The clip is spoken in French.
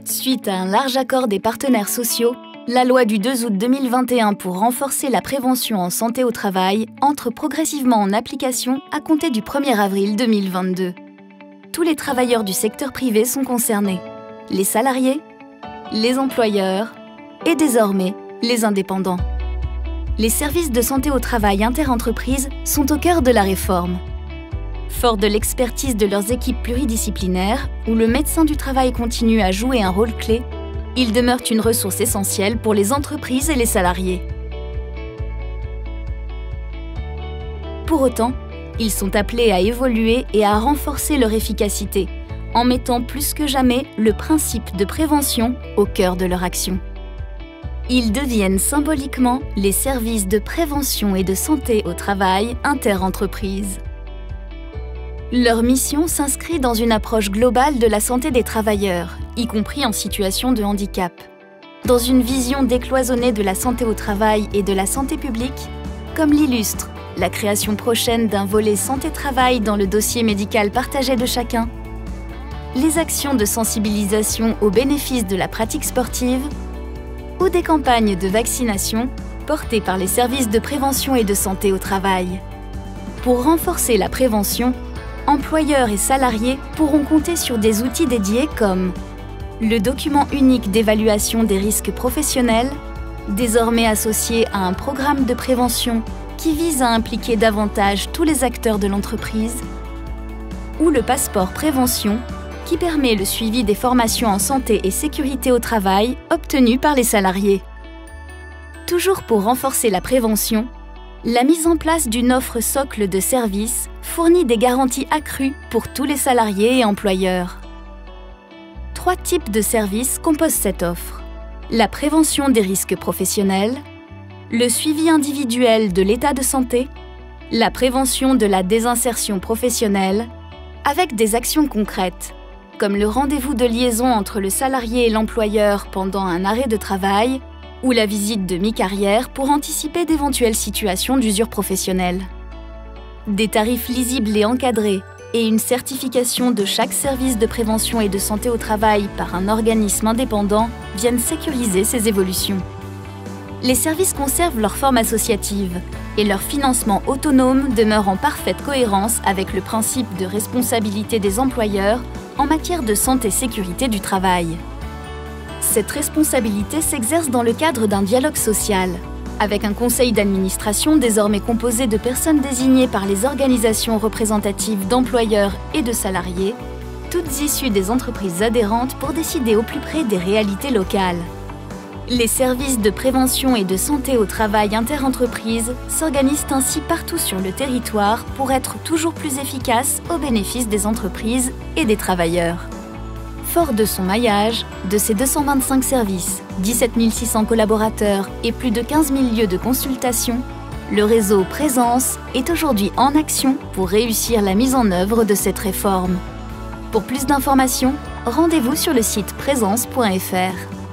Suite à un large accord des partenaires sociaux, la loi du 2 août 2021 pour renforcer la prévention en santé au travail entre progressivement en application à compter du 1er avril 2022. Tous les travailleurs du secteur privé sont concernés, les salariés, les employeurs et désormais les indépendants. Les services de santé au travail interentreprises sont au cœur de la réforme. Fort de l'expertise de leurs équipes pluridisciplinaires, où le médecin du travail continue à jouer un rôle clé, ils demeurent une ressource essentielle pour les entreprises et les salariés. Pour autant, ils sont appelés à évoluer et à renforcer leur efficacité, en mettant plus que jamais le principe de prévention au cœur de leur action. Ils deviennent symboliquement les services de prévention et de santé au travail interentreprises. Leur mission s'inscrit dans une approche globale de la santé des travailleurs, y compris en situation de handicap. Dans une vision décloisonnée de la santé au travail et de la santé publique, comme l'illustre la création prochaine d'un volet santé-travail dans le dossier médical partagé de chacun, les actions de sensibilisation aux bénéfices de la pratique sportive ou des campagnes de vaccination portées par les services de prévention et de santé au travail. Pour renforcer la prévention, employeurs et salariés pourront compter sur des outils dédiés comme le document unique d'évaluation des risques professionnels, désormais associé à un programme de prévention qui vise à impliquer davantage tous les acteurs de l'entreprise, ou le passeport prévention qui permet le suivi des formations en santé et sécurité au travail obtenues par les salariés. Toujours pour renforcer la prévention, la mise en place d'une offre socle de services fournit des garanties accrues pour tous les salariés et employeurs. 3 types de services composent cette offre. La prévention des risques professionnels, le suivi individuel de l'état de santé, la prévention de la désinsertion professionnelle, avec des actions concrètes, comme le rendez-vous de liaison entre le salarié et l'employeur pendant un arrêt de travail, ou la visite de mi-carrière pour anticiper d'éventuelles situations d'usure professionnelle. Des tarifs lisibles et encadrés et une certification de chaque service de prévention et de santé au travail par un organisme indépendant viennent sécuriser ces évolutions. Les services conservent leur forme associative et leur financement autonome demeure en parfaite cohérence avec le principe de responsabilité des employeurs en matière de santé-sécurité du travail. Cette responsabilité s'exerce dans le cadre d'un dialogue social, avec un conseil d'administration désormais composé de personnes désignées par les organisations représentatives d'employeurs et de salariés, toutes issues des entreprises adhérentes pour décider au plus près des réalités locales. Les services de prévention et de santé au travail interentreprises s'organisent ainsi partout sur le territoire pour être toujours plus efficaces au bénéfice des entreprises et des travailleurs. Fort de son maillage, de ses 225 services, 17 600 collaborateurs et plus de 15 000 lieux de consultation, le réseau Présence est aujourd'hui en action pour réussir la mise en œuvre de cette réforme. Pour plus d'informations, rendez-vous sur le site présence.fr.